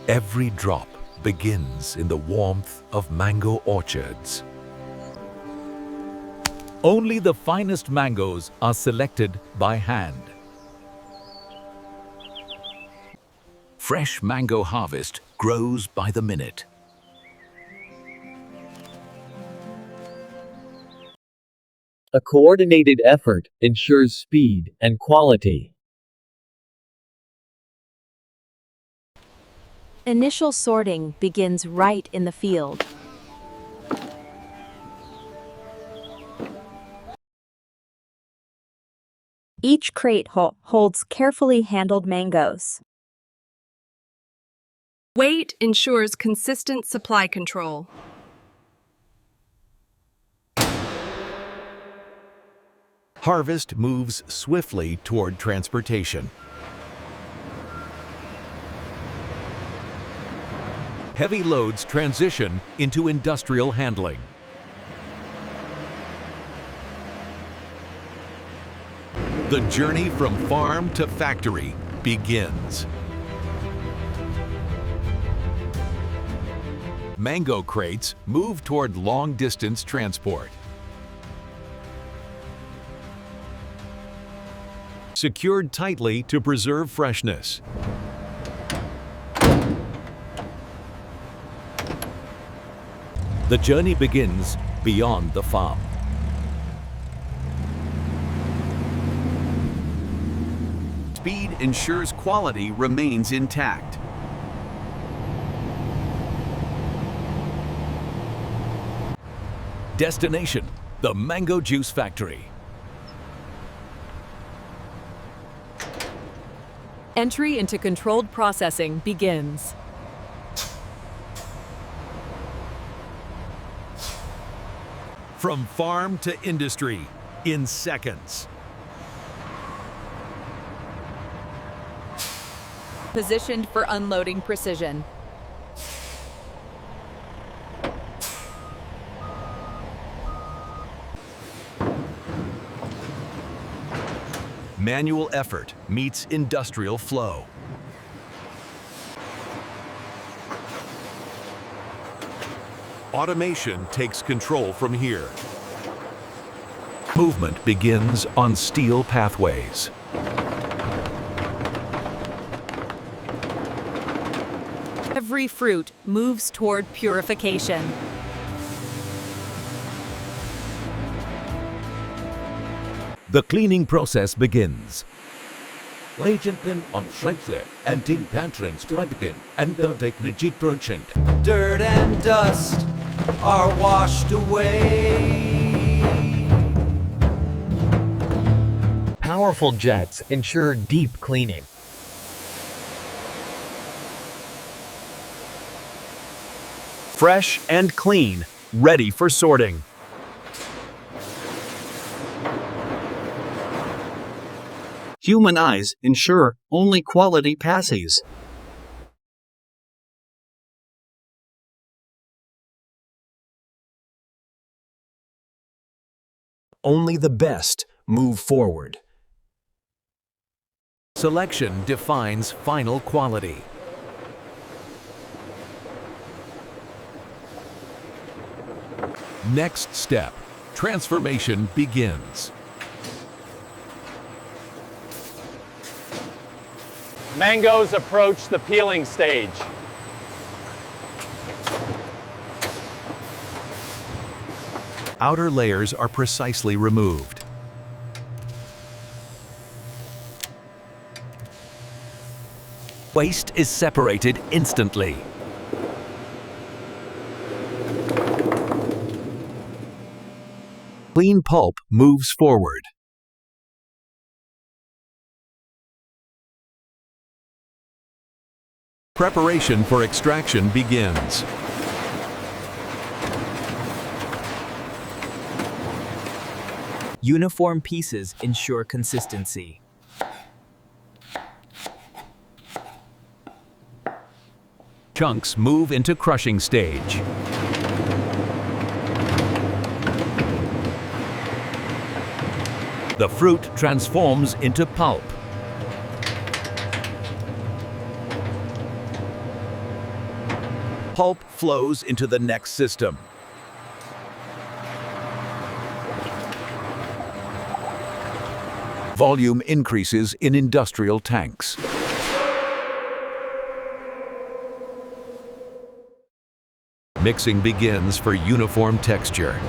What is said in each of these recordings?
Every drop begins in the warmth of mango orchards. Only the finest mangoes are selected by hand. Fresh mango harvest grows by the minute. A coordinated effort ensures speed and quality. Initial sorting begins right in the field. Each crate holds carefully handled mangoes. Weight ensures consistent supply control. Harvest moves swiftly toward transportation. Heavy loads transition into industrial handling. The journey from farm to factory begins. Mango crates move toward long-distance transport. Secured tightly to preserve freshness. The journey begins beyond the farm. Speed ensures quality remains intact. Destination: the Mango Juice Factory. Entry into controlled processing begins. From farm to industry in seconds. Positioned for unloading precision. Manual effort meets industrial flow. Automation takes control from here. Movement begins on steel pathways. Every fruit moves toward purification. The cleaning process begins. Legenden on Schleifle and den Pantrenstrategen and the Technologieproject. Dirt and dust are washed away. Powerful jets ensure deep cleaning. Fresh and clean, ready for sorting. Human eyes ensure only quality passes. Only the best move forward. Selection defines final quality. Next step, transformation begins. Mangoes approach the peeling stage. Outer layers are precisely removed. Waste is separated instantly. Clean pulp moves forward. Preparation for extraction begins. Uniform pieces ensure consistency. Chunks move into crushing stage. The fruit transforms into pulp. Pulp flows into the next system. Volume increases in industrial tanks. Mixing begins for uniform texture.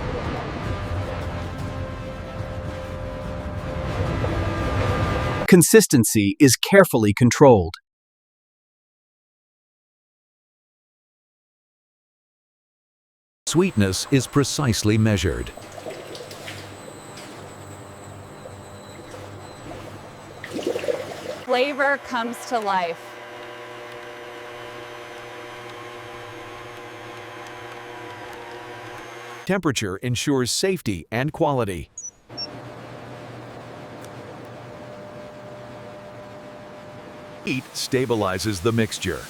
Consistency is carefully controlled. Sweetness is precisely measured. Flavor comes to life. Temperature ensures safety and quality. Heat stabilizes the mixture.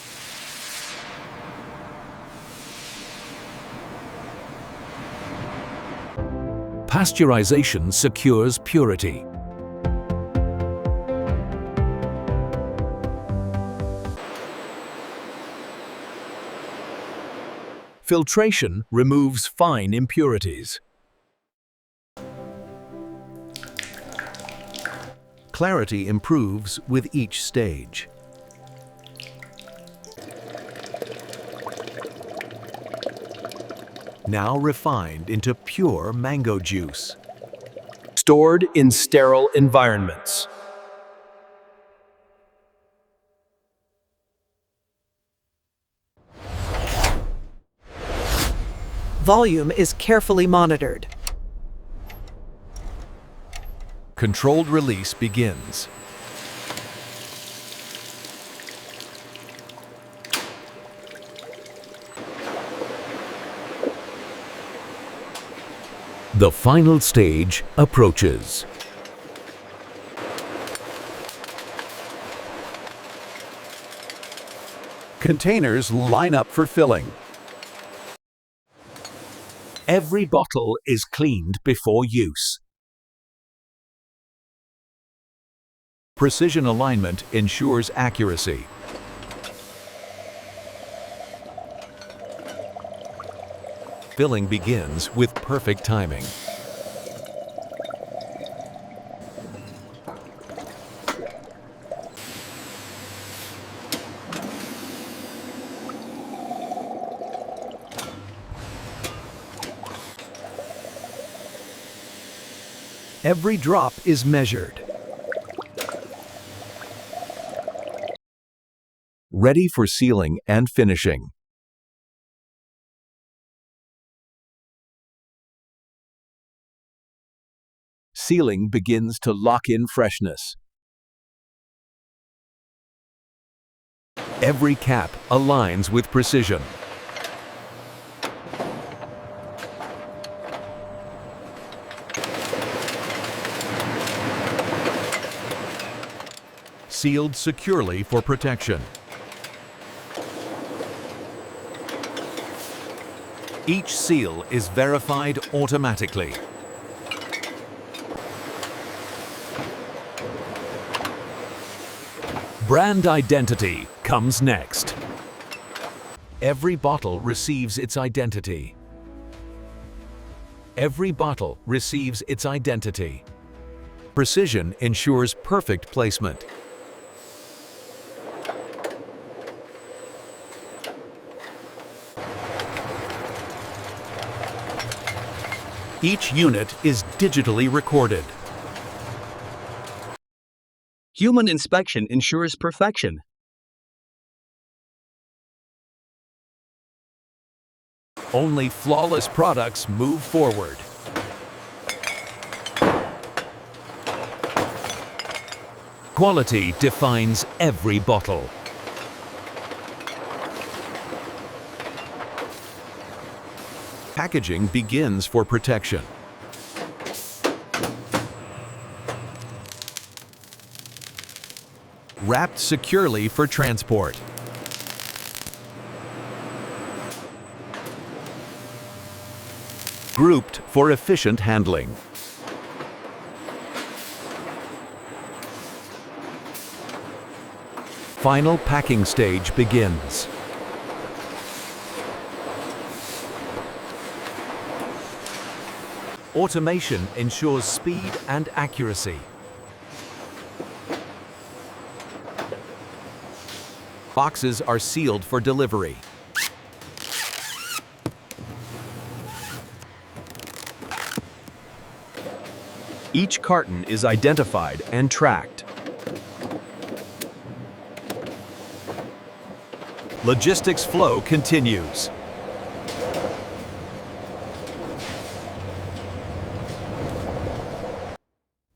Pasteurization secures purity. Filtration removes fine impurities. Clarity improves with each stage. Now refined into pure mango juice. Stored in sterile environments. Volume is carefully monitored. Controlled release begins. The final stage approaches. Containers line up for filling. Every bottle is cleaned before use. Precision alignment ensures accuracy. Filling begins with perfect timing. Every drop is measured. Ready for sealing and finishing. Sealing begins to lock in freshness. Every cap aligns with precision. Sealed securely for protection. Each seal is verified automatically. Brand identity comes next. Every bottle receives its identity. Every bottle receives its identity. Precision ensures perfect placement. Each unit is digitally recorded. Human inspection ensures perfection. Only flawless products move forward. Quality defines every bottle. Packaging begins for protection. Wrapped securely for transport. Grouped for efficient handling. Final packing stage begins. Automation ensures speed and accuracy. Boxes are sealed for delivery. Each carton is identified and tracked. Logistics flow continues.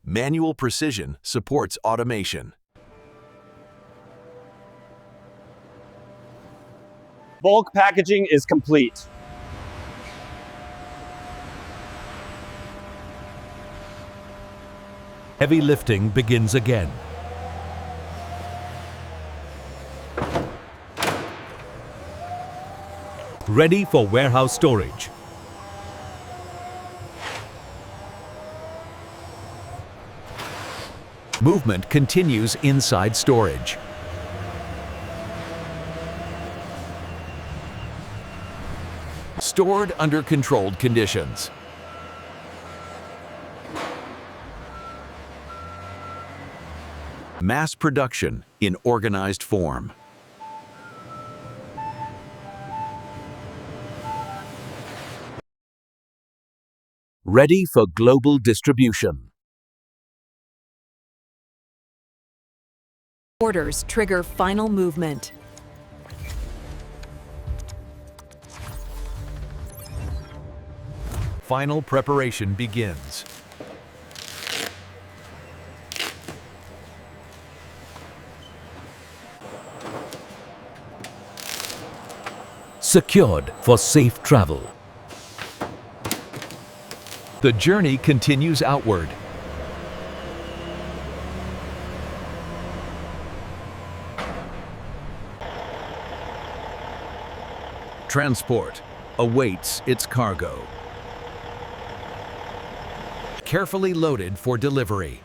Manual precision supports automation. Bulk packaging is complete. Heavy lifting begins again. Ready for warehouse storage. Movement continues inside storage. Stored under controlled conditions. Mass production in organized form. Ready for global distribution. Orders trigger final movement. Final preparation begins. Secured for safe travel. The journey continues outward. Transport awaits its cargo. Carefully loaded for delivery.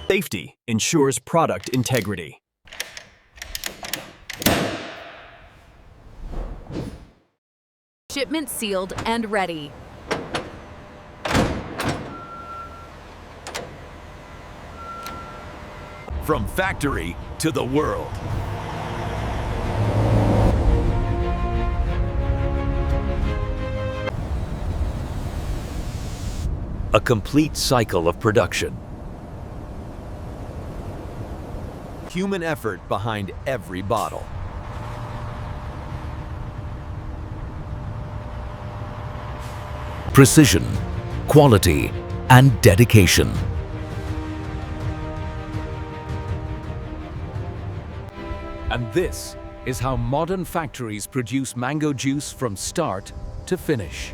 Safety ensures product integrity. Shipment sealed and ready. From factory to the world. A complete cycle of production. Human effort behind every bottle. Precision, quality, and dedication. And this is how modern factories produce mango juice from start to finish.